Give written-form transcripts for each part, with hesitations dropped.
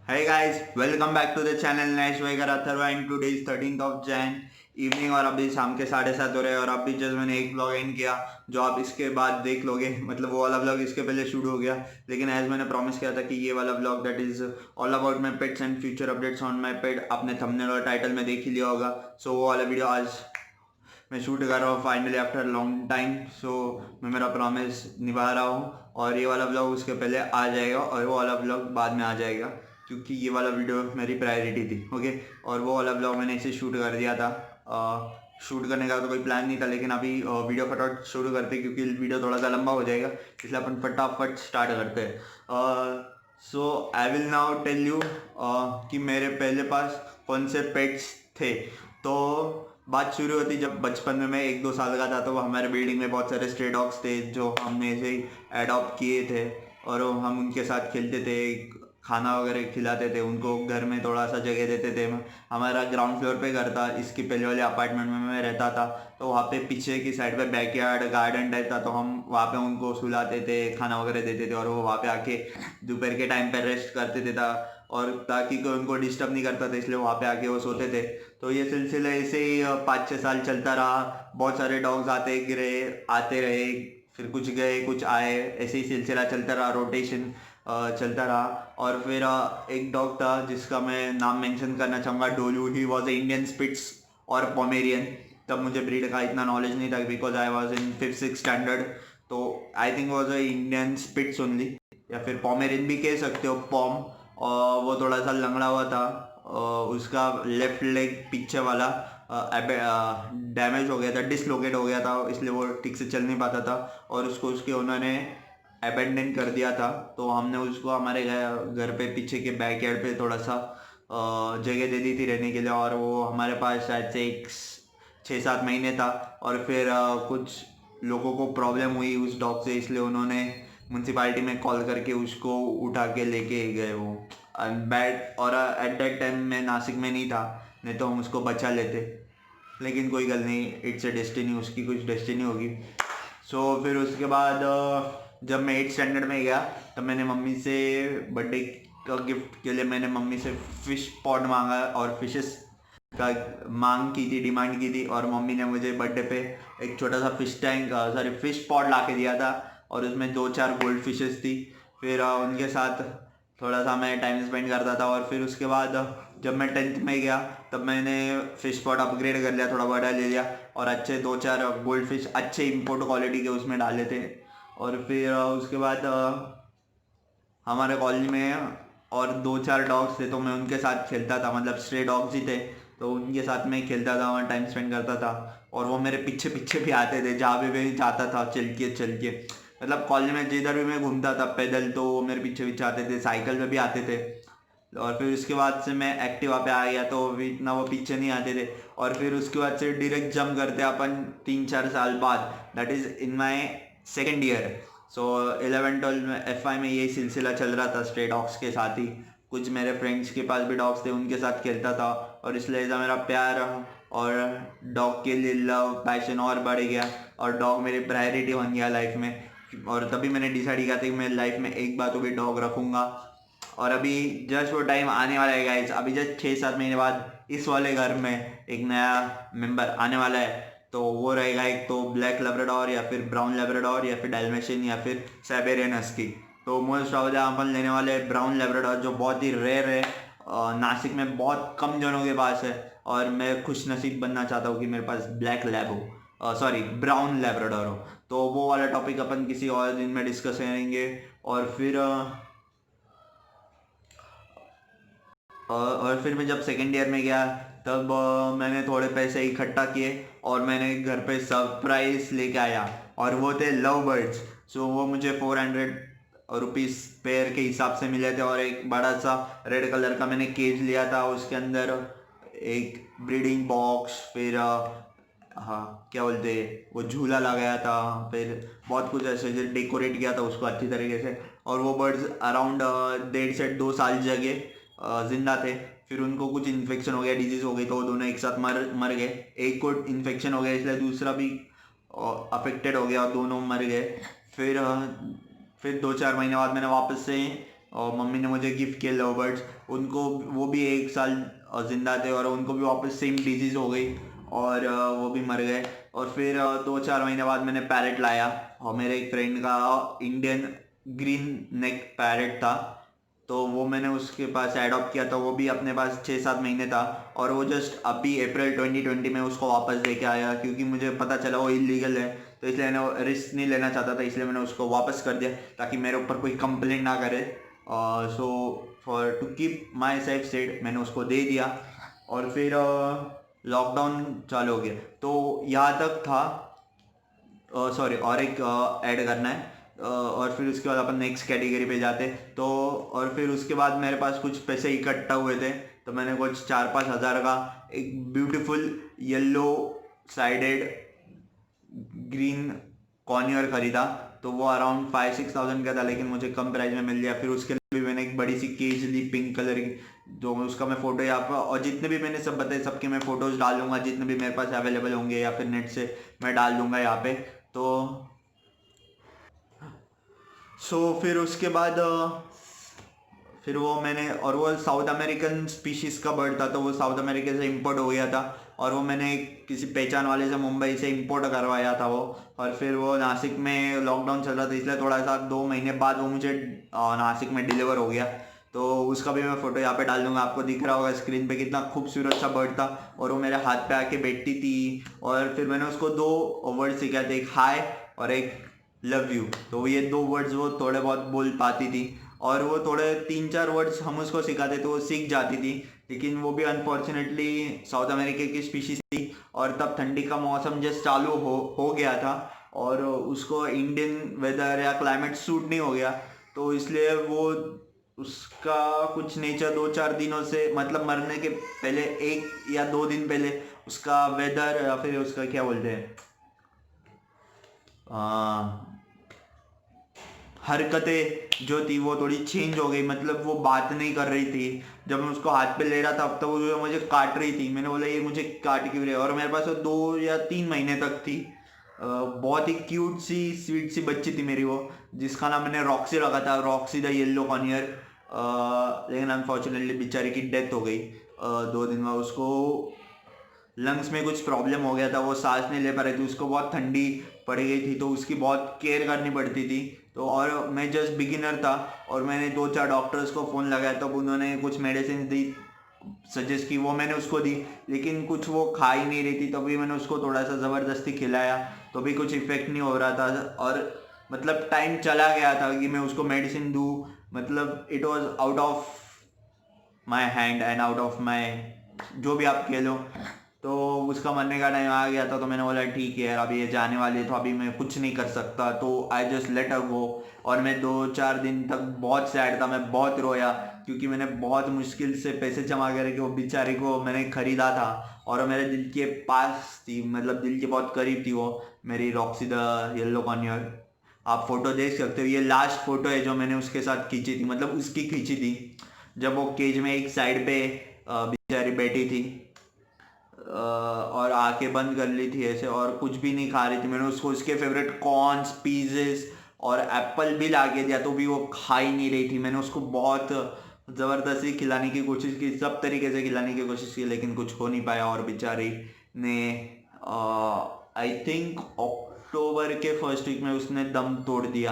Hey guys, welcome back to the channel Nash Vegar Atharva and today is 13th of Jan evening और अभी शाम के 7:30 हो रहे हैं और अभी जस्ट मैंने एक व्लॉग एंड किया जो आप इसके बाद देख लोगे। मतलब वो वाला व्लॉग इसके पहले शूट हो गया, लेकिन एज मैंने प्रॉमिस किया था कि ये वाला vlog that is all about my pets and future updates on my pet आपने थंबनेल और टाइटल में देख ही लिया होगा। सो वो वाला वीडियो आज मैं शूट कर रहा हूँ फाइनली आफ्टर लॉन्ग टाइम। सो मैं मेरा प्रॉमिस निभा रहा हूँ और ये वाला ब्लॉग उसके पहले आ जाएगा और वो वाला ब्लॉग बाद में आ जाएगा क्योंकि ये वाला वीडियो मेरी प्रायोरिटी थी। ओके, और वो वाला ब्लॉग मैंने इसे शूट कर दिया था। शूट करने का तो कोई प्लान नहीं था, लेकिन अभी वीडियो फटाफट शुरू करते क्योंकि वीडियो थोड़ा सा लंबा हो जाएगा, इसलिए अपन फटाफट स्टार्ट करते हैं। So I will now tell you कि मेरे पहले पास कौन से पेट्स थे। तो बात शुरू होती जब बचपन में मैं 1-2 साल का था, तो हमारे बिल्डिंग में बहुत सारे स्ट्रे डॉग्स थे जो हमने ऐसे ही एडॉप्ट किए थे और हम उनके साथ खेलते थे, खाना वगैरह खिलाते थे उनको, घर में थोड़ा सा जगह देते थे। हमारा ग्राउंड फ्लोर पे घर था, इसके पहले वाले अपार्टमेंट में मैं रहता था, तो वहाँ पे पीछे की साइड पे बैकयार्ड गार्डन टाइप था, तो हम वहाँ पे उनको सुलाते थे, खाना वगैरह देते थे और वो वहाँ पे आके दोपहर के टाइम पे रेस्ट करते थे और ताकि कोई उनको डिस्टर्ब नहीं करता था, इसलिए वहाँ पे आके वो सोते थे। तो ये सिलसिला ऐसे ही 5-6 साल चलता रहा। बहुत सारे डॉग्स आते रहे, फिर कुछ गए कुछ आए, ऐसे ही सिलसिला चलता रहा, रोटेशन चलता रहा। और फिर एक डॉग था जिसका मैं नाम मेंशन करना चाहूँगा, डोलू। ही वॉज ए इंडियन स्पिट्स और पोमेरियन। तब मुझे ब्रीड का इतना नॉलेज नहीं था because I was in 5th-6th standard, तो I think was a Indian spitz only, या फिर पोमेरियन भी कह सकते हो, पॉम। और वो थोड़ा सा लंगड़ा हुआ था। उसका लेफ्ट लेग पीछे वाला डैमेज हो गया था, डिसलोकेट हो गया था, इसलिए वो ठीक से चल नहीं पाता था और उसको उसके उन्होंने अबेंडन कर दिया था। तो हमने उसको हमारे घर पे पीछे के बैकयार्ड पे थोड़ा सा जगह दे दी थी रहने के लिए, और वो हमारे पास शायद से एक 6-7 महीने था। और फिर कुछ लोगों को प्रॉब्लम हुई उस डॉग से, इसलिए उन्होंने म्यूनसिपालिटी में कॉल करके उसको उठा के लेके गए वो। बैड, और एट दैट टाइम मैं नासिक में नहीं था, नहीं तो हम उसको बचा लेते, लेकिन कोई गल नहीं, इट्स ए डेस्टिनी, उसकी कुछ डेस्टिनी होगी। फिर उसके बाद जब मैं 8th स्टैंडर्ड में गया, तब मैंने मम्मी से बर्थडे का गिफ्ट के लिए मैंने मम्मी से फिश पॉट मांगा और फिशेस का मांग की थी, डिमांड की थी, और मम्मी ने मुझे बर्थडे पे एक छोटा सा फिश पॉट ला के दिया था और उसमें 2-4 गोल्ड फिशेस थी। फिर उनके साथ थोड़ा सा मैं टाइम स्पेंड करता था। और फिर उसके बाद जब मैं 10th में गया, तब मैंने फिश पॉट अपग्रेड कर लिया, थोड़ा बड़ा ले लिया और अच्छे 2-4 गोल्ड फिश अच्छे इम्पोर्ट क्वालिटी के उसमें डाले थे। और फिर उसके बाद हमारे कॉलेज में और 2-4 डॉग्स थे, तो मैं उनके साथ खेलता था, मतलब स्ट्रे डॉग्स ही थे, तो उनके साथ मैं खेलता था और टाइम स्पेंड करता था। और वो मेरे पीछे पीछे भी आते थे जहाँ भी मैं जाता था, चल के मतलब कॉलेज में जिधर भी मैं घूमता था पैदल, तो वो मेरे पीछे पीछे आते थे, साइकिल पे भी आते थे। और फिर उसके बाद से मैं एक्टिवा पे आ गया, तो भी इतना वो पीछे नहीं आते थे। और फिर उसके बाद से डायरेक्ट जंप करते अपन 3-4 साल बाद, that is in my second year. 11-12 में FI में यही सिलसिला चल रहा था स्ट्रे डॉग्स के साथ ही। कुछ मेरे फ्रेंड्स के पास भी डॉग्स थे, उनके साथ खेलता था, और इसलिए ऐसा मेरा प्यार और डॉग के लिए लव पैशन और बढ़ गया और डॉग मेरी प्रायोरिटी बन गया लाइफ में। और तभी मैंने डिसाइड किया था कि मैं लाइफ में एक बार तो भी डॉग रखूँगा। और अभी जस्ट वो टाइम आने वाला है गाइस, अभी जस्ट 6-7 महीने बाद इस वाले घर में एक नया मेंबर आने वाला है। तो वो रहेगा एक तो ब्लैक लेब्राडोर, या फिर ब्राउन लेब्राडोर, या फिर डाल्मेशियन, या फिर साइबेरियन हस्की। तो मोस्ट ऑफ द अपन लेने वाले ब्राउन लेब्राडोर, जो बहुत ही रेयर है, नासिक में बहुत कम जनों के पास है। और मैं खुश नसीब बनना चाहता हूँ कि मेरे पास ब्लैक लैब हो, सॉरी ब्राउन लेब्राडोर हो। तो वो वाला टॉपिक अपन किसी और दिन में डिस्कस करेंगे। और फिर और फिर मैं जब सेकेंड ईयर में गया, तब मैंने थोड़े पैसे इकट्ठा किए और मैंने घर पे सरप्राइज लेके आया, और वो थे लव बर्ड्स। वो मुझे 400 रुपीज़ पेयर के हिसाब से मिले थे, और एक बड़ा सा रेड कलर का मैंने केज लिया था, उसके अंदर एक ब्रीडिंग बॉक्स, फिर हाँ क्या बोलते हैं वो झूला लगाया था, फिर बहुत कुछ ऐसे डेकोरेट किया था उसको अच्छी तरीके से। और वो बर्ड्स अराउंड 1.5 से 2 साल जगह जिंदा थे। फिर उनको कुछ इन्फेक्शन हो गया, डिजीज हो गई, तो वो दोनों एक साथ मर मर गए। एक को इन्फेक्शन हो गया, इसलिए दूसरा भी अफेक्टेड हो गया और दोनों मर गए। फिर 2-4 महीने बाद मैंने वापस से और मम्मी ने मुझे गिफ्ट किए लव बर्ड्स। उनको वो भी 1 साल ज़िंदा थे और उनको भी वापस सेम डिजीज़ हो गई और वो भी मर गए। और फिर 2-4 महीने बाद मैंने पैरेट लाया और मेरे एक फ्रेंड का इंडियन ग्रीन नेक पैरेट था, तो वो मैंने उसके पास एडॉप्ट किया। तो वो भी अपने पास 6-7 महीने था और वो जस्ट अभी अप्रैल 2020 में उसको वापस दे के आया, क्योंकि मुझे पता चला वो इलीगल है। तो इसलिए मैंने रिस्क नहीं लेना चाहता था, इसलिए मैंने उसको वापस कर दिया ताकि मेरे ऊपर कोई कंप्लेंट ना करे। So for to keep my safe set मैंने उसको दे दिया। और फिर लॉकडाउन चालू हो गया, तो यहाँ तक था। सॉरी, और एक ऐड करना है। और फिर उसके बाद अपन नेक्स्ट कैटेगरी पे जाते। तो और फिर उसके बाद मेरे पास कुछ पैसे इकट्ठा हुए थे, तो मैंने कुछ 4-5 हज़ार का एक ब्यूटीफुल येलो साइडेड ग्रीन कॉर्नियर खरीदा। तो वो अराउंड 5-6 थाउजेंड का था, लेकिन मुझे कम प्राइस में मिल गया। फिर उसके लिए भी मैंने एक बड़ी सी केज ली पिंक कलर की, तो उसका मैं फ़ोटो यहाँ पर, और जितने भी मैंने सब बताए सबके मैं फ़ोटोज़ डाल दूंगा, जितने भी मेरे पास अवेलेबल होंगे या फिर नेट से मैं डाल दूंगा यहाँ पे। तो फिर उसके बाद फिर वो मैंने, और वो साउथ अमेरिकन स्पीशीज़ का बर्ड था, तो वो साउथ अमेरिका से इंपोर्ट हो गया था। और वो मैंने किसी पहचान वाले से मुंबई से इंपोर्ट करवाया था वो। और फिर वो नासिक में लॉकडाउन चल रहा था, इसलिए थोड़ा सा 2 महीने बाद वो मुझे नासिक में डिलीवर हो गया। तो उसका भी मैं फ़ोटो यहाँ पे डाल दूंगा। आपको दिख रहा होगा स्क्रीन पे कितना खूबसूरत सा बर्ड था, और वो मेरे हाथ पे आके बैठती थी। और फिर मैंने उसको 2 वर्ड सिखाए थे, एक हाय और एक लव यू। तो ये 2 वर्ड्स वो थोड़े बहुत बोल पाती थी, और वो थोड़े 3-4 वर्ड्स हम उसको सिखाते तो वो सीख जाती थी। लेकिन वो भी अनफॉर्चुनेटली साउथ अमेरिका की स्पीशीज थी, और तब ठंडी का मौसम जस्ट चालू हो गया था, और उसको इंडियन वेदर या क्लाइमेट सूट नहीं हो गया। तो इसलिए वो, उसका कुछ नेचर 2-4 दिनों से, मतलब मरने के पहले 1 या 2 दिन पहले उसका वेदर या फिर उसका क्या बोलते हैं, हरकतें जो थी वो थोड़ी चेंज हो गई। मतलब वो बात नहीं कर रही थी। जब मैं उसको हाथ पे ले रहा था तो वो मुझे काट रही थी। मैंने बोला ये मुझे काट क्यों रही है, और मेरे पास वो 2 या 3 महीने तक थी। बहुत ही क्यूट सी स्वीट सी बच्ची थी मेरी वो, जिसका नाम मैंने रॉक्सी रखा था, रॉक्सी द येलो कॉर्नियर। लेकिन अनफॉर्चुनेटली बेचारी की डेथ हो गई 2 दिन में। उसको लंग्स में कुछ प्रॉब्लम हो गया था, वो सांस नहीं ले पा रही थी, उसको बहुत ठंडी पड़ गई थी, तो उसकी बहुत केयर करनी पड़ती थी। तो और मैं जस्ट बिगिनर था, और मैंने 2-4 डॉक्टर्स को फ़ोन लगाया, तब उन्होंने कुछ मेडिसिन दी, सजेस्ट की, वो मैंने उसको दी। लेकिन कुछ वो खा ही नहीं रही थी, तो भी मैंने उसको थोड़ा सा ज़बरदस्ती खिलाया, तो भी कुछ इफ़ेक्ट नहीं हो रहा था। और मतलब टाइम चला गया था कि मैं उसको मेडिसिन दूँ, मतलब it was out of my hand and out of my, जो भी आप कह लो। तो उसका मरने का टाइम आ गया था, तो मैंने बोला ठीक है यार, अभी ये जाने वाली है तो अभी मैं कुछ नहीं कर सकता, तो आई जस्ट लेट हर गो। और मैं 2-4 दिन तक बहुत सैड था, मैं बहुत रोया, क्योंकि मैंने बहुत मुश्किल से पैसे जमा करके वो बेचारी को मैंने ख़रीदा था, और मेरे दिल के पास थी, मतलब दिल के बहुत करीब थी वो मेरी रॉक्सी द येलो कॉर्नियर। आप फोटो देख सकते हो, ये लास्ट फोटो है जो मैंने उसके साथ खींची थी, मतलब उसकी खींची थी, जब वो केज में एक साइड पे बेचारी बैठी थी, और आंखें बंद कर ली थी ऐसे, और कुछ भी नहीं खा रही थी। मैंने उसको उसके फेवरेट कॉर्न्स, पीजेस और एप्पल भी ला के दिया, तो भी वो खा ही नहीं रही थी। मैंने उसको बहुत ज़बरदस्ती खिलाने की कोशिश की, सब तरीके से खिलाने की कोशिश की, लेकिन कुछ हो नहीं पाया, और बेचारी ने आई थिंक अक्टूबर के फर्स्ट वीक में उसने दम तोड़ दिया।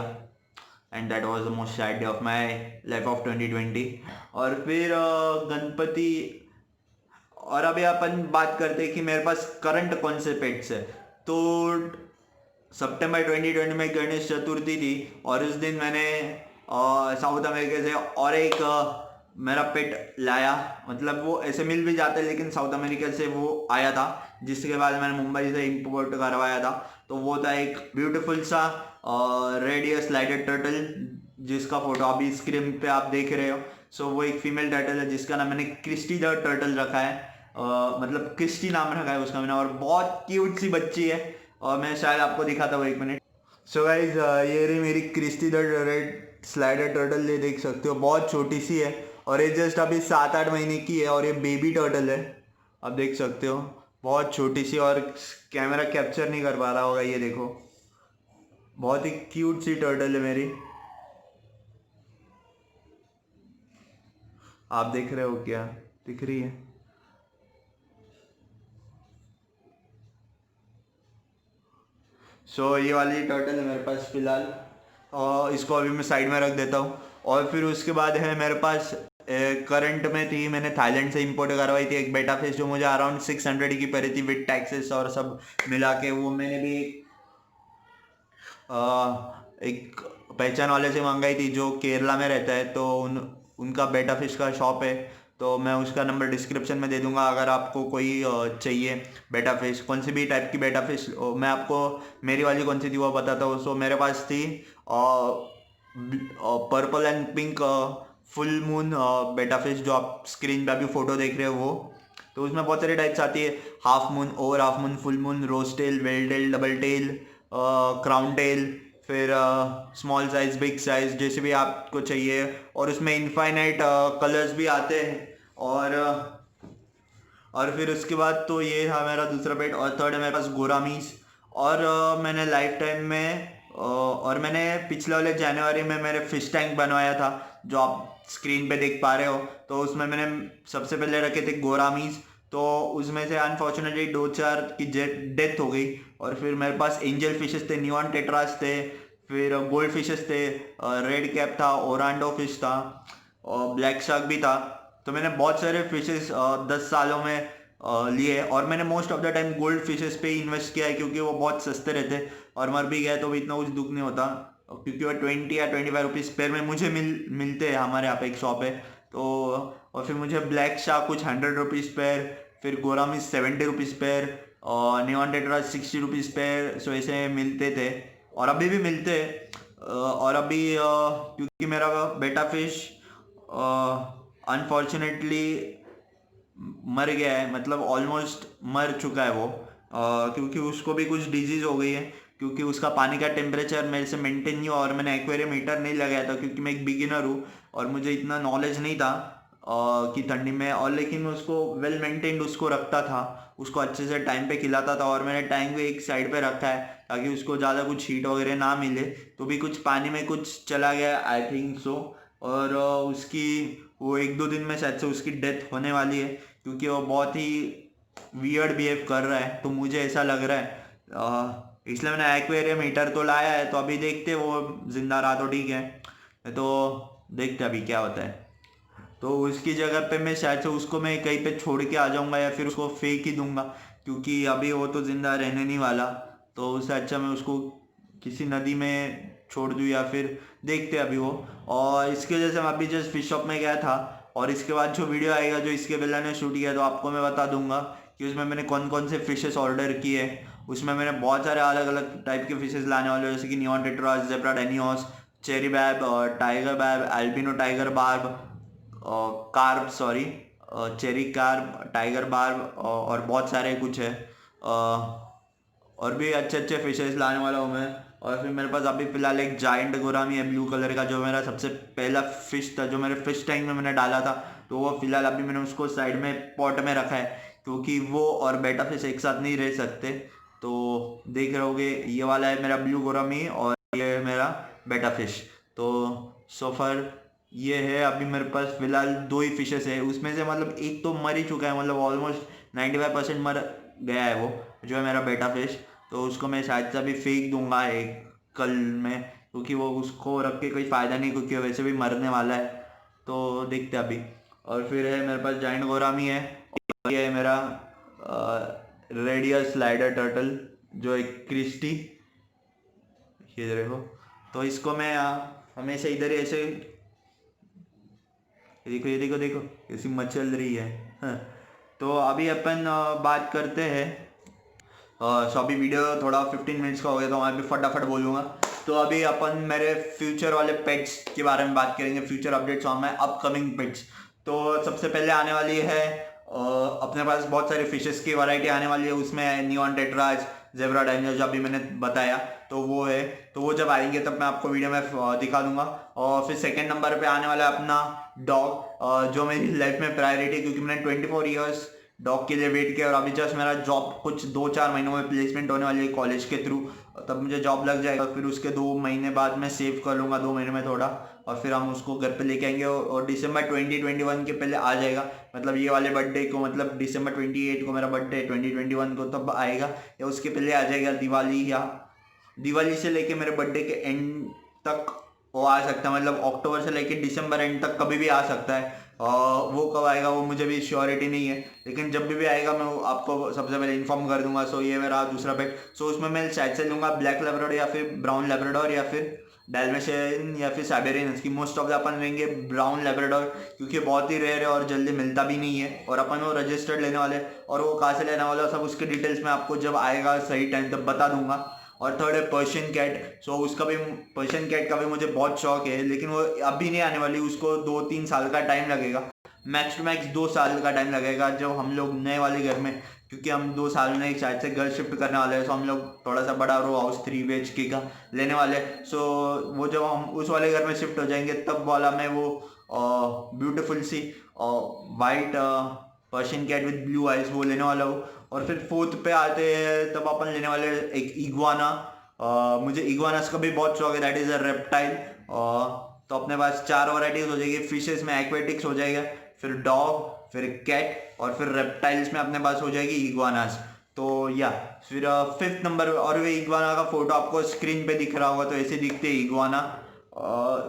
And that was the most sad day of my life of 2020। और फिर गणपति, और अभी अपन बात करते हैं कि मेरे पास करंट कौन से पेट्स है। तो सितंबर 2020 में गणेश चतुर्थी थी, और उस दिन मैंने साउथ अमेरिका से और एक मेरा पेट लाया। मतलब वो ऐसे मिल भी जाते, लेकिन साउथ अमेरिका से वो आया था, जिसके बाद मैंने मुंबई से इंपोर्ट करवाया था। तो वो था एक ब्यूटीफुल सा रेडियस लाइटेड टर्टल, जिसका फोटो अभी स्क्रीन पे आप देख रहे हो। सो वो एक फीमेल टर्टल है, जिसका नाम मैंने क्रिस्टी द टर्टल रखा है। मतलब क्रिस्टी नाम रखा है उसका मैंने, और बहुत क्यूट सी बच्ची है, और मैं शायद आपको दिखाता हूँ 1 मिनट। सो गाइज, ये रही मेरी Christy the red slider turtle, ये देख सकते हो, बहुत छोटी सी है, और ये जस्ट अभी 7-8 महीने की है, और ये बेबी टर्टल है, आप देख सकते हो, बहुत छोटी सी, और कैमरा कैप्चर नहीं कर पा रहा होगा, ये देखो, बहुत ही क्यूट सी टर्टल है मेरी। आप देख रहे हो क्या, दिख रही है? ये वाली टर्टल है मेरे पास फिलहाल, और इसको अभी मैं साइड में रख देता हूँ। और फिर उसके बाद है मेरे पास करंट में थी, मैंने थाईलैंड से इंपोर्ट करवाई थी एक बेटा फिश, जो मुझे अराउंड 600 की पड़ी थी विद टैक्सेस और सब मिला के। वो मैंने भी एक पहचान वाले से मंगाई थी जो केरला में रहता है, तो उनका बेटा फिश का शॉप है, तो मैं उसका नंबर डिस्क्रिप्शन में दे दूंगा। अगर आपको कोई चाहिए बेटा फिश, कौन सी भी टाइप की बेटा फिश, मैं आपको मेरी वाली कौन सी थी वो बताता हूँ। मेरे पास थी purple and pink full moon बेटा फिश, जो आप स्क्रीन पे अभी फोटो देख रहे हो वो। तो उसमें बहुत सारी टाइप्स आती है, half moon, over half moon, full moon, rose tail, veil tail, double tail, crown tail, फिर स्मॉल साइज, बिग साइज, जैसे भी आपको चाहिए। और उसमें इनफाइनाइट कलर्स भी आते हैं। और फिर उसके बाद तो ये था मेरा दूसरा पेट। और थर्ड है मेरे पास गोरामीस। और मैंने लाइफ टाइम में और मैंने पिछले वाले जनवरी में मेरे फिश टैंक बनवाया था, जो आप स्क्रीन पे देख पा रहे हो। तो उसमें मैंने सबसे पहले रखे थे गोरामीस, तो उसमें से अनफॉर्चुनेटली 2-4 की डेथ हो गई। और फिर मेरे पास एंजल फिशेस थे, नियॉन टेट्रास थे, फिर गोल्ड फिशेस थे, रेड कैप था, ओरांडो फिश था, और ब्लैक शार्क भी था। तो मैंने बहुत सारे फिशेस 10 सालों में लिए। और मैंने most of the time gold fishes पे ही इन्वेस्ट किया है, क्योंकि वो बहुत सस्ते रहते, और मर भी गए तो भी इतना कुछ दुख नहीं होता, क्योंकि वो 20 या 25 रुपीज़ पेयर में मुझे मिलते हैं। हमारे यहाँ पे एक शॉप है तो। और फिर मुझे ब्लैक शार्क कुछ 100 रुपीज़ पेयर, फिर गोरामिस 70 रुपीज़ पेयर, और नियॉन टेट्रा 60 रुपीज़ पेयर, सो ऐसे मिलते थे और अभी भी मिलते हैं। और अभी क्योंकि मेरा बेटा फिश अनफॉर्चुनेटली मर गया है, मतलब ऑलमोस्ट मर चुका है वो, क्योंकि उसको भी कुछ डिजीज हो गई है, क्योंकि उसका पानी का टेम्परेचर मेरे से मेंटेन नहीं हुआ। और मैंने एक्वेरियम हीटर नहीं लगाया था, क्योंकि मैं एक बिगिनर हूँ और मुझे इतना नॉलेज नहीं था कि ठंडी में। और लेकिन मैं उसको वेल मेंटेन्ड उसको रखता था, उसको अच्छे से टाइम पे खिलाता था। और मैंने टैंक भी एक साइड पे रखा है, ताकि उसको ज़्यादा कुछ हीट वगैरह ना मिले। तो भी कुछ पानी में कुछ चला गया, आई थिंक सो। और उसकी वो 1-2 दिन में शायद से उसकी डेथ होने वाली है, क्योंकि वो बहुत ही वियर्ड बिहेव कर रहा है, तो मुझे ऐसा लग रहा है। इसलिए मैंने एक्वेरियम हीटर तो लाया है, तो अभी देखते वो जिंदा रहा तो ठीक है, तो देखते अभी क्या होता है। तो उसकी जगह पे मैं शायद से उसको मैं कहीं पे छोड़ के आ जाऊंगा, या फिर उसको फेंक ही दूंगा, क्योंकि अभी वो तो जिंदा रहने नहीं वाला। तो उससे अच्छा मैं उसको किसी नदी में छोड़ दूँ, या फिर देखते अभी वो। और इसकी वजह से मैं अभी जस्ट फिश शॉप में गया था, और इसके बाद जो वीडियो आएगा जो इसके बेला ने शूट किया, तो आपको मैं बता दूंगा कि उसमें मैंने कौन कौन से फिशेस ऑर्डर किए। उसमें मैंने बहुत सारे अलग अलग टाइप के फिशेस लाने वाले हैं, जैसे कि neon tetras, zebra डेनियोस, cherry babe, tiger babe, albino tiger barb, carb sorry, cherry carb, tiger barb, और बहुत सारे कुछ है। और भी अच्छे अच्छे फिशेस लाने वाला हूँ मैं। और फिर मेरे पास अभी फिलहाल एक जाइंट गोरामी है ब्लू कलर का, जो मेरा सबसे पहला फिश था, जो मेरे फिश टैंक में मैंने डाला था। तो वो फिलहाल अभी मैंने उसको साइड में पॉट में रखा है, क्योंकि वो और बेटा फिश एक साथ नहीं रह सकते। तो देख रहे होगे, ये वाला है मेरा ब्लू गोरामी, और ये है मेरा बेटा फिश। तो सोफर ये है अभी मेरे पास फिलहाल 2 ही फिशेस है, उसमें से मतलब एक तो मर ही चुका है, मतलब ऑलमोस्ट 95% मर गया है वो, जो है मेरा बेटा फिश। तो उसको मैं शायद से अभी फेंक दूंगा एक कल में, क्योंकि वो उसको रख के कोई फ़ायदा नहीं, क्योंकि वो वैसे भी मरने वाला है। तो देखते अभी। और फिर है मेरे पास जाइंट गोरामी है, ये है मेरा रेडियस स्लाइडर टर्टल, जो एक क्रिस्टी, ये देखो। तो इसको मैं हमेशा इधर ही ऐसे, देखो ये देखो देखो ऐसी मचल रही है। हाँ। तो अभी अपन बात करते हैं। सो अभी वीडियो थोड़ा 15 मिनट्स का हो गया, तो मैं अभी फटाफट बोलूँगा। तो अभी अपन मेरे फ्यूचर वाले पेट्स के बारे में बात करेंगे, future updates on my upcoming pets. तो सबसे पहले आने वाली है अपने पास बहुत सारे फिशेस की वैरायटी आने वाली है। उसमें नियॉन टेट्राज, जेब्रा डायनो, जो अभी मैंने बताया, तो वो है। तो वो जब आएंगे तब मैं आपको वीडियो में दिखा दूंगा। और फिर सेकंड नंबर पे आने वाला है अपना डॉग, जो मेरी लाइफ में प्रायोरिटी है, क्योंकि मैंने 24 ईयर्स डॉग के लिए वेट किया और अभी जस्ट मेरा जॉब कुछ 2-4 महीनों में प्लेसमेंट होने वाली है कॉलेज के थ्रू, तब मुझे जॉब लग जाएगा। फिर उसके 2 महीने बाद मैं सेव कर लूँगा, 2 महीने में थोड़ा, और फिर हम उसको घर पे लेके आएंगे और दिसंबर 2021 के पहले आ जाएगा। मतलब ये वाले बर्थडे को, मतलब दिसंबर 28 को मेरा बर्थडे 2021 को तब आएगा, या उसके पहले आ जाएगा, दिवाली से लेके मेरे बर्थडे के एंड तक वो आ सकता है। मतलब अक्टूबर से लेके दिसंबर एंड तक कभी भी आ सकता है। वो कब आएगा वो मुझे भी श्योरिटी नहीं है, लेकिन जब भी आएगा मैं आपको सबसे पहले इन्फॉर्म कर दूंगा। सो ये मेरा दूसरा पेट। सो उसमें मैं शायद से लूँगा ब्लैक लेब्राडोर या फिर ब्राउन लेब्राडोर या फिर डाल्मेशियन या फिर साइबेरियन। इसकी मोस्ट ऑफ द अपन लेंगे ब्राउन लेब्राडोर, क्योंकि बहुत ही रेयर है और जल्दी मिलता भी नहीं है, और अपन वो रजिस्टर्ड लेने वाले, और वो कहाँ से लेने वाला सब उसके डिटेल्स मैं आपको जब आएगा सही टाइम तब बता दूंगा। और थर्ड है पर्शियन कैट। सो उसका भी, पर्शियन कैट का भी मुझे बहुत शौक है, लेकिन वो अभी नहीं आने वाली, उसको 2-3 साल का टाइम लगेगा, मैक्स टू मैक्स 2 साल का टाइम लगेगा जब हम लोग नए वाले घर में, क्योंकि हम 2 साल में शायद से घर शिफ्ट करने वाले हैं। सो हम लोग थोड़ा सा बड़ा रो हाउस 3 BHK का लेने वाले हैं। सो वो जब हम उस वाले घर में शिफ्ट हो जाएंगे तब वाला मैं वो ब्यूटीफुल सी white Persian cat with blue eyes वो लेने वाला हूँ। और फिर फोर्थ पे आते हैं तब अपन लेने वाले एक इग्वाना। मुझे इग्वानास का भी बहुत शौक है, दैट इज़ अ रेप्टाइल। तो अपने पास 4 वैराइटीज हो जाएगी, फिशेस में एक्वेटिक्स हो जाएगा, फिर डॉग, फिर कैट, और फिर रेप्टाइल्स में अपने पास हो जाएगी इग्वानास। तो या फिर 5th नंबर, और वे इग्वाना का फोटो आपको स्क्रीन पे दिख रहा होगा, तो ऐसे दिखते हैं इग्वाना।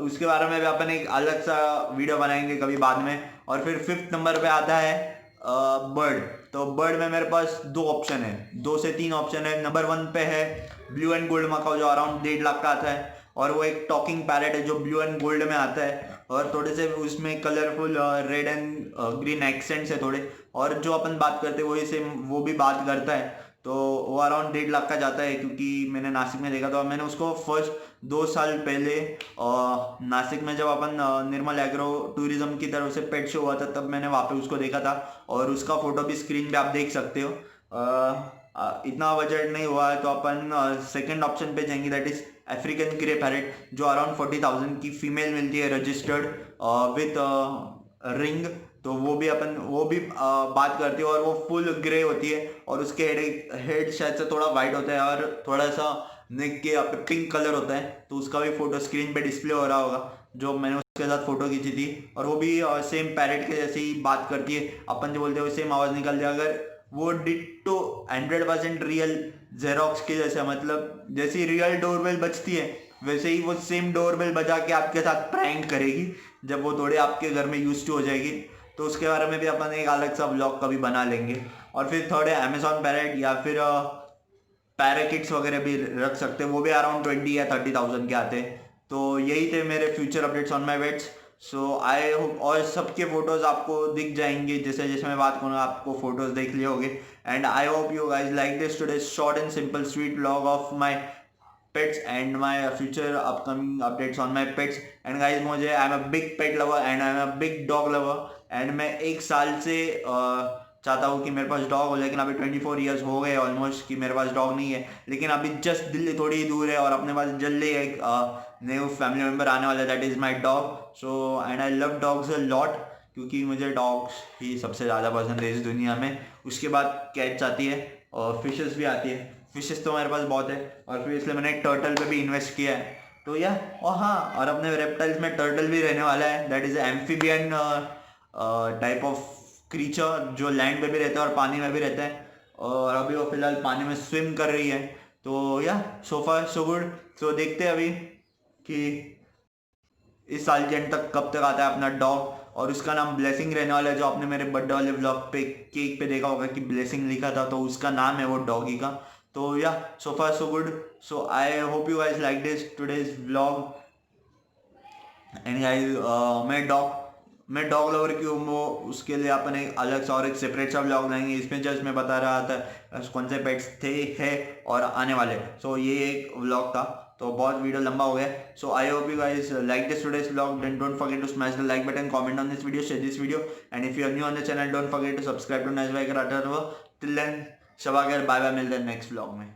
उसके बारे में भी अपन एक अलग सा वीडियो बनाएंगे कभी बाद में। और फिर 5th नंबर पे आता है बर्ड। तो बर्ड में मेरे पास 2 ऑप्शन है, 2 से 3 ऑप्शन है। नंबर 1 पे है ब्लू एंड गोल्ड मकाओ, जो अराउंड 1.5 लाख का आता है, और वो एक टॉकिंग पैरेट है जो ब्लू एंड गोल्ड में आता है, और थोड़े से उसमें colourful red and green accents है थोड़े। और जो अपन बात करते हैं वही सेम वो भी बात करता है। तो वो अराउंड 1.5 लाख का जाता है, क्योंकि मैंने नासिक में देखा था। मैंने उसको फर्स्ट 2 साल पहले नासिक में जब अपन निर्मल एग्रो टूरिज्म की तरफ से पेट शो हुआ था तब मैंने वहाँ पे उसको देखा था, और उसका फोटो भी स्क्रीन पे आप देख सकते हो। इतना बजट नहीं हुआ है तो अपन सेकंड ऑप्शन पे जाएंगे, that is African grey parrot, जो अराउंड 40,000 की फीमेल मिलती है रजिस्टर्ड विथ रिंग। तो वो भी बात करती है, और वो फुल ग्रे होती है, और उसके हेड शायद से थोड़ा वाइट होता है, और थोड़ा सा नेक के यहाँ पे पिंक कलर होता है। तो उसका भी फोटो स्क्रीन पे डिस्प्ले हो रहा होगा, जो मैंने उसके साथ फोटो खींची थी। और वो भी सेम पैरेट के जैसे ही बात करती है, अपन जो बोलते हैं वो सेम आवाज़ निकलती है। अगर वो डिट्टो 100% रियल जेरोक्स के जैसे, मतलब जैसी रियल डोरबेल बजती है वैसे ही वो सेम डोरबेल बजा के आपके साथ प्रैंक करेगी जब वो थोड़े आपके घर में यूज टू हो जाएगी। तो उसके बारे में भी अपन एक अलग सा ब्लॉग कभी बना लेंगे। और फिर थर्ड है अमेजॉन पैरेट, या फिर पैराकिट्स वगैरह भी रख सकते हैं, वो भी अराउंड 20 या 30,000 के आते हैं। तो यही थे मेरे future updates on my weights. So I hope, और सबके फोटोज आपको दिख जाएंगे, जैसे जैसे मैं बात करूँगा आपको फोटोज देख लिए होंगे। And I hope you guys like this today short and simple sweet vlog of my pets and my future upcoming updates on my pets. And guys, मुझे I'm a big pet lover and I'm a big dog lover, and मैं 1 साल से चाहता हूँ कि मेरे पास dog हो, लेकिन अभी 24 ईयर्स हो गए ऑलमोस्ट कि मेरे पास डॉग नहीं है। लेकिन अभी जस्ट दिल्ली थोड़ी ही दूर है और अपने पास जल्दी एक न्यू फैमिली मेम्बर आने वाला है, that is my dog. So and I love dogs a lot, क्योंकि मुझे डॉग्स ही सबसे ज़्यादा पसंद है इस दुनिया में। उसके बाद कैट्स आती है और फिशेस भी आती है। फिशेस तो मेरे पास बहुत है, और फिर इसलिए मैंने टर्टल पे भी इन्वेस्ट किया है। तो या और हाँ, और अपने रेप्टाइल्स में टर्टल भी रहने वाला है, that is amphibian type of creature जो लैंड पे भी रहता है और पानी में भी रहता है, और अभी वो फिलहाल पानी में स्विम कर रही है। तो या सो फार सो गुड। तो देखते हैं अभी कि इस साल के एंड तक कब तक आता है अपना डॉग, और उसका नाम ब्लेसिंग रहने वाला है। जो आपने मेरे बर्थडे वाले व्लॉग पे केक पे देखा होगा कि ब्लेसिंग लिखा था, तो उसका नाम है वो डॉगी का। तो या so far so good. So I hope you guys like this today's vlog. And guys मैं डॉग लवर क्यों वो उसके लिए अपन एक अलग सा और एक सेपरेट सा व्लॉग लाएंगे। इसमें जस्ट मैं बता रहा था कौन से पेट्स थे, है और आने वाले। सो ये एक व्लॉग था, तो बहुत वीडियो लंबा हो गया। So I hope you guys like this today's vlog. Then don't forget to smash the like button, comment on this video, share this video, and if you are new on the channel don't forget to subscribe to nice bye कराटर। Till then शबा खैर, bye bye, मिलते हैं next vlog में।